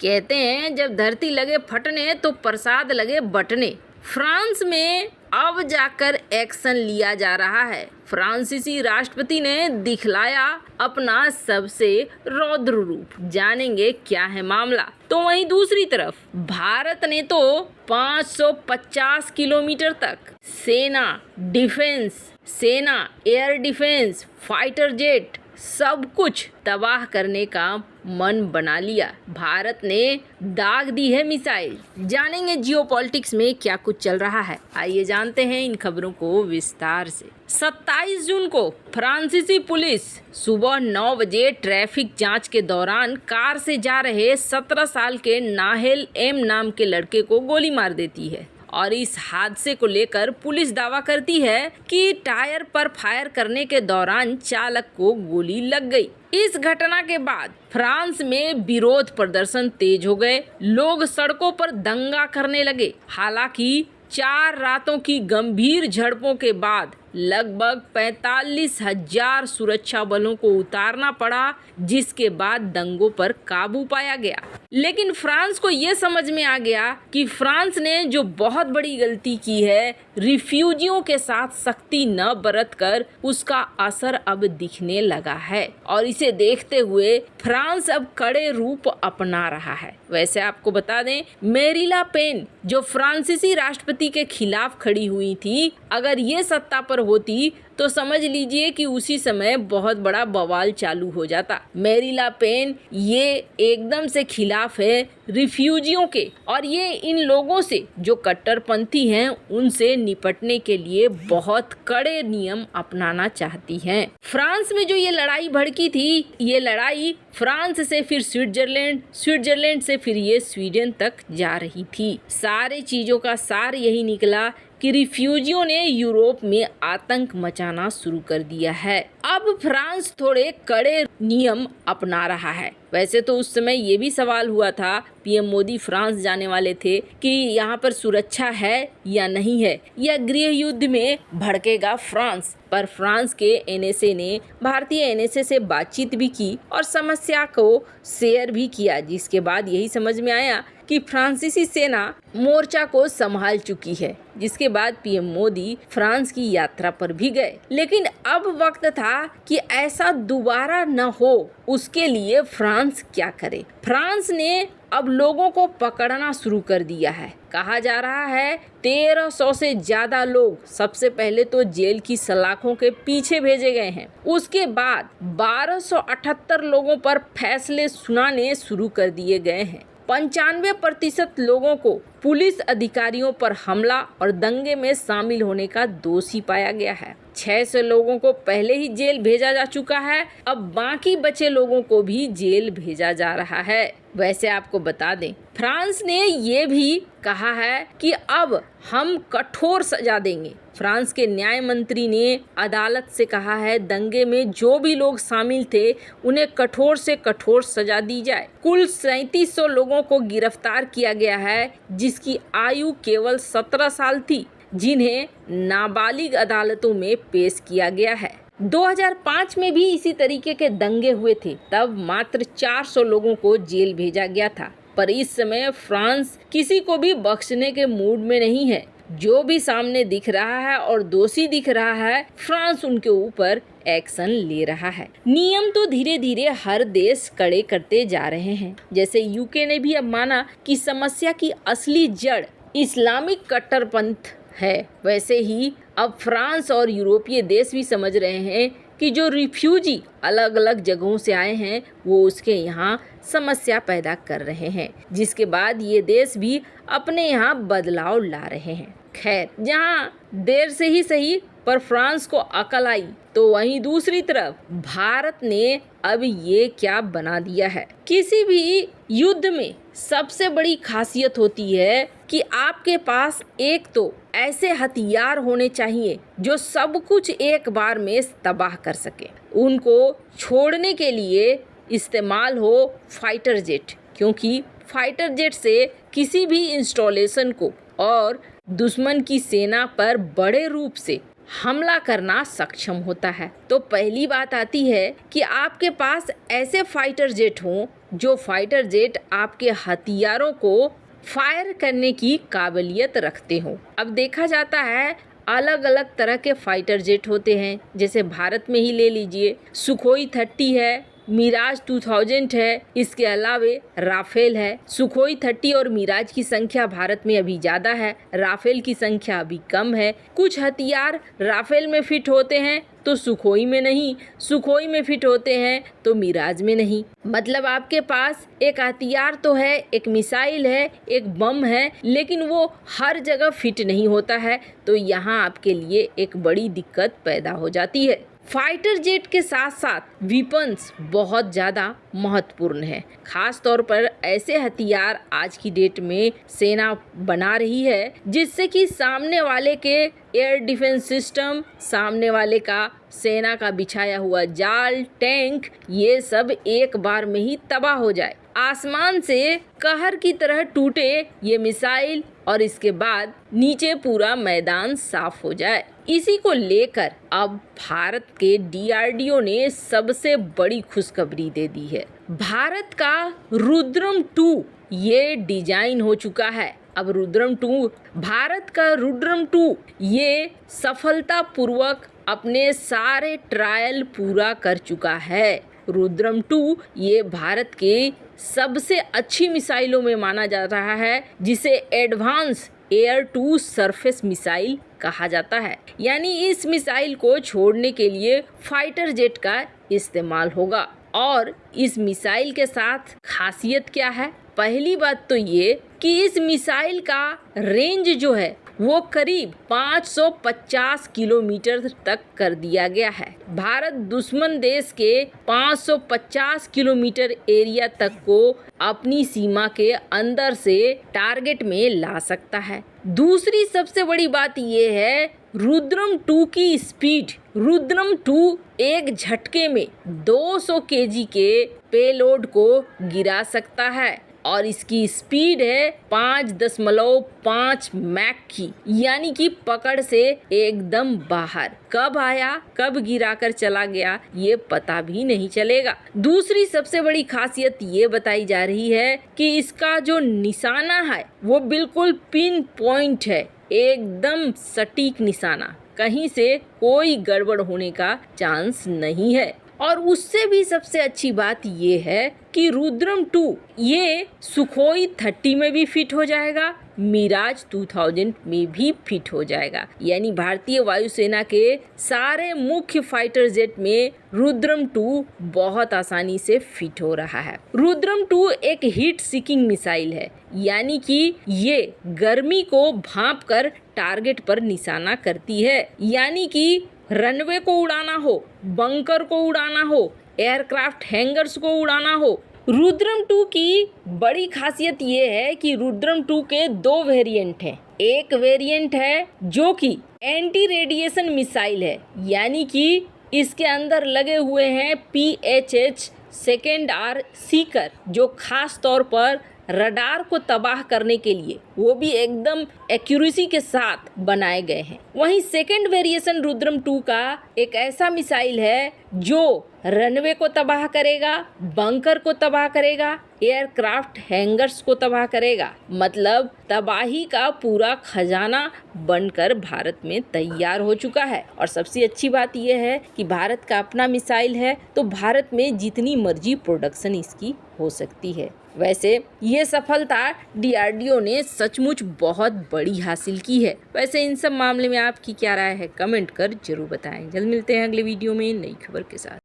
कहते हैं जब धरती लगे फटने तो प्रसाद लगे बटने। फ्रांस में अब जाकर एक्शन लिया जा रहा है। फ्रांसीसी राष्ट्रपति ने दिखलाया अपना सबसे रौद्र रूप। जानेंगे क्या है मामला। तो वहीं दूसरी तरफ भारत ने तो 550 किलोमीटर तक सेना, एयर डिफेंस, फाइटर जेट सब कुछ तबाह करने का मन बना लिया। भारत ने दाग दी है मिसाइल। जानेंगे जियोपॉलिटिक्स में क्या कुछ चल रहा है। आइए जानते हैं इन खबरों को विस्तार से। 27 जून को फ्रांसीसी पुलिस सुबह 9 बजे ट्रैफिक जांच के दौरान कार से जा रहे 17 साल के नाहेल एम नाम के लड़के को गोली मार देती है और इस हादसे को लेकर पुलिस दावा करती है कि टायर पर फायर करने के दौरान चालक को गोली लग गई। इस घटना के बाद फ्रांस में विरोध प्रदर्शन तेज हो गए। लोग सड़कों पर दंगा करने लगे। हालांकि 4 रातों की गंभीर झड़पों के बाद लगभग 45,000 सुरक्षा बलों को उतारना पड़ा, जिसके बाद दंगों पर काबू पाया गया। लेकिन फ्रांस को ये समझ में आ गया कि फ्रांस ने जो बहुत बड़ी गलती की है, रिफ्यूजियों के साथ सख्ती न बरतकर, उसका असर अब दिखने लगा है और इसे देखते हुए फ्रांस अब कड़े रूप अपना रहा है। वैसे आपको बता दें, मेरीन ले पेन जो फ्रांसीसी राष्ट्रपति के खिलाफ खड़ी हुई थी, अगर ये सत्ता पर होती तो समझ लीजिए कि उसी समय बहुत बड़ा बवाल चालू हो जाता। मेरीन ले पेन ये एकदम से खिलाफ है रिफ्यूजियों के और ये इन लोगों से जो कट्टरपंथी हैं उनसे निपटने के लिए बहुत कड़े नियम अपनाना चाहती हैं। फ्रांस में जो ये लड़ाई भड़की थी, ये लड़ाई फ्रांस से फिर स्विट्जरलैंड से फिर ये स्वीडन तक जा रही थी। सारे चीजों का सार यही निकला कि रिफ्यूजियों ने यूरोप में आतंक मचाना शुरू कर दिया है। अब फ्रांस थोड़े कड़े नियम अपना रहा है। वैसे तो उस समय ये भी सवाल हुआ था, पीएम मोदी फ्रांस जाने वाले थे कि यहाँ पर सुरक्षा है या नहीं है, या गृह युद्ध में भड़केगा फ्रांस। पर फ्रांस के एनएसए ने भारतीय एनएसए से बातचीत भी की और समस्या को शेयर भी किया, जिसके बाद यही समझ में आया कि फ्रांसीसी सेना मोर्चा को संभाल चुकी है। जिसके बाद पीएम मोदी फ्रांस की यात्रा पर भी गए। लेकिन अब वक्त था कि ऐसा दोबारा न हो, उसके लिए फ्रांस क्या करे। फ्रांस ने अब लोगों को पकड़ना शुरू कर दिया है। कहा जा रहा है 1300 से ज्यादा लोग सबसे पहले तो जेल की सलाखों के पीछे भेजे गए हैं। उसके बाद 1278 लोगों पर फैसले सुनाने शुरू कर दिए गए हैं। 95% लोगों को पुलिस अधिकारियों पर हमला और दंगे में शामिल होने का दोषी पाया गया है। 600 लोगों को पहले ही जेल भेजा जा चुका है। अब बाकी बचे लोगों को भी जेल भेजा जा रहा है। वैसे आपको बता दें, फ्रांस ने ये भी कहा है कि अब हम कठोर सजा देंगे। फ्रांस के न्याय मंत्री ने अदालत से कहा है दंगे में जो भी लोग शामिल थे उन्हें कठोर से कठोर सजा दी जाए। कुल 3700 लोगों को गिरफ्तार किया गया है, जिसकी आयु केवल 17 साल थी, जिन्हें नाबालिग अदालतों में पेश किया गया है। 2005 में भी इसी तरीके के दंगे हुए थे, तब मात्र 400 लोगों को जेल भेजा गया था। पर इस समय फ्रांस किसी को भी बख्शने के मूड में नहीं है। जो भी सामने दिख रहा है और दोषी दिख रहा है, फ्रांस उनके ऊपर एक्शन ले रहा है। नियम तो धीरे धीरे हर देश कड़े करते जा रहे हैं। जैसे यूके ने भी अब माना कि समस्या की असली जड़ इस्लामिक कट्टरपंथ है, वैसे ही अब फ्रांस और यूरोपीय देश भी समझ रहे हैं कि जो रिफ्यूजी अलग अलग जगहों से आए हैं वो उसके यहाँ समस्या पैदा कर रहे हैं, जिसके बाद ये देश भी अपने यहाँ बदलाव ला रहे हैं। खैर, जहाँ देर से ही सही पर फ्रांस को अकल आई, तो वहीं दूसरी तरफ भारत ने अब ये क्या बना दिया है। किसी भी युद्ध में सबसे बड़ी खासियत होती है कि आपके पास एक तो ऐसे हथियार होने चाहिए जो सब कुछ एक बार में तबाह कर सके। उनको छोड़ने के लिए इस्तेमाल हो फाइटर जेट, क्योंकि फाइटर जेट से किसी भी इंस्टॉलेशन को और दुश्मन की सेना पर बड़े रूप से हमला करना सक्षम होता है। तो पहली बात आती है कि आपके पास ऐसे फाइटर जेट हों जो फाइटर जेट आपके हथियारों को फायर करने की काबिलियत रखते हो। अब देखा जाता है अलग अलग तरह के फाइटर जेट होते हैं, जैसे भारत में ही ले लीजिए, सुखोई 30 है, मिराज 2000 है, इसके अलावे राफेल है। सुखोई 30 और मिराज की संख्या भारत में अभी ज़्यादा है, राफेल की संख्या अभी कम है। कुछ हथियार राफेल में फिट होते हैं तो सुखोई में नहीं, सुखोई में फिट होते हैं तो मिराज में नहीं। मतलब आपके पास एक हथियार तो है, एक मिसाइल है, एक बम है, लेकिन वो हर जगह फिट नहीं होता है, तो यहाँ आपके लिए एक बड़ी दिक्कत पैदा हो जाती है। फाइटर जेट के साथ साथ वेपन्स बहुत ज़्यादा महत्वपूर्ण है। खास तौर पर ऐसे हथियार आज की डेट में सेना बना रही है जिससे कि सामने वाले के एयर डिफेंस सिस्टम, सामने वाले का सेना का बिछाया हुआ जाल, टैंक, ये सब एक बार में ही तबाह हो जाए। आसमान से कहर की तरह टूटे ये मिसाइल और इसके बाद नीचे पूरा मैदान साफ हो जाए। इसी को लेकर अब भारत के DRDO ने सबसे बड़ी खुशखबरी दे दी है। भारत का रुद्रम 2 ये डिजाइन हो चुका है। अब रुद्रम 2, भारत का रुद्रम 2 ये सफलतापूर्वक अपने सारे ट्रायल पूरा कर चुका है। रुद्रम 2 ये भारत के सबसे अच्छी मिसाइलों में माना जा रहा है, जिसे advance air to surface missile कहा जाता है। यानी इस मिसाइल को छोड़ने के लिए फाइटर जेट का इस्तेमाल होगा। और इस मिसाइल के साथ खासियत क्या है? पहली बात तो ये कि इस मिसाइल का रेंज जो है वो करीब 550 किलोमीटर तक कर दिया गया है। भारत दुश्मन देश के 550 किलोमीटर एरिया तक को अपनी सीमा के अंदर से टारगेट में ला सकता है। दूसरी सबसे बड़ी बात ये है रुद्रम 2 की स्पीड। रुद्रम 2 एक झटके में 200 केजी के पेलोड को गिरा सकता है और इसकी स्पीड है 5.5 मैक की, यानी कि पकड़ से एकदम बाहर। कब आया कब गिरा कर चला गया ये पता भी नहीं चलेगा। दूसरी सबसे बड़ी खासियत ये बताई जा रही है कि इसका जो निशाना है वो बिल्कुल पिन पॉइंट है, एकदम सटीक निशाना, कहीं से कोई गड़बड़ होने का चांस नहीं है। और उससे भी सबसे अच्छी बात ये है कि रुद्रम 2 ये सुखोई 30 में भी फिट हो जाएगा, मिराज 2000 में भी फिट हो जाएगा। यानी भारतीय वायुसेना के सारे मुख्य फाइटर जेट में रुद्रम 2 बहुत आसानी से फिट हो रहा है। रुद्रम 2 एक हीट सीकिंग मिसाइल है, यानी कि ये गर्मी को भांप कर टारगेट पर निशाना करती है। यानी कि रनवे को उड़ाना हो, बंकर को उड़ाना हो, एयरक्राफ्ट हैंगर्स को उड़ाना हो। रुद्रम 2 की बड़ी खासियत ये है कि रुद्रम 2 के 2 वेरिएंट हैं। एक वेरिएंट है जो कि एंटी रेडिएशन मिसाइल है, यानी कि इसके अंदर लगे हुए हैं PHH सेकेंड आर सीकर, जो खास तौर पर रडार को तबाह करने के लिए वो भी एकदम एक्यूरेसी के साथ बनाए गए हैं। वहीं सेकेंड वेरिएशन रुद्रम 2 का एक ऐसा मिसाइल है जो रनवे को तबाह करेगा, बंकर को तबाह करेगा, एयरक्राफ्ट हैंगर्स को तबाह करेगा। मतलब तबाही का पूरा खजाना बनकर भारत में तैयार हो चुका है। और सबसे अच्छी बात यह है कि भारत का अपना मिसाइल है, तो भारत में जितनी मर्जी प्रोडक्शन इसकी हो सकती है। वैसे ये सफलता DRDO ने सचमुच बहुत बड़ी हासिल की है। वैसे इन सब मामले में आपकी क्या राय है, कमेंट कर जरूर बताएं। जल्द मिलते हैं अगले वीडियो में नई खबर के साथ।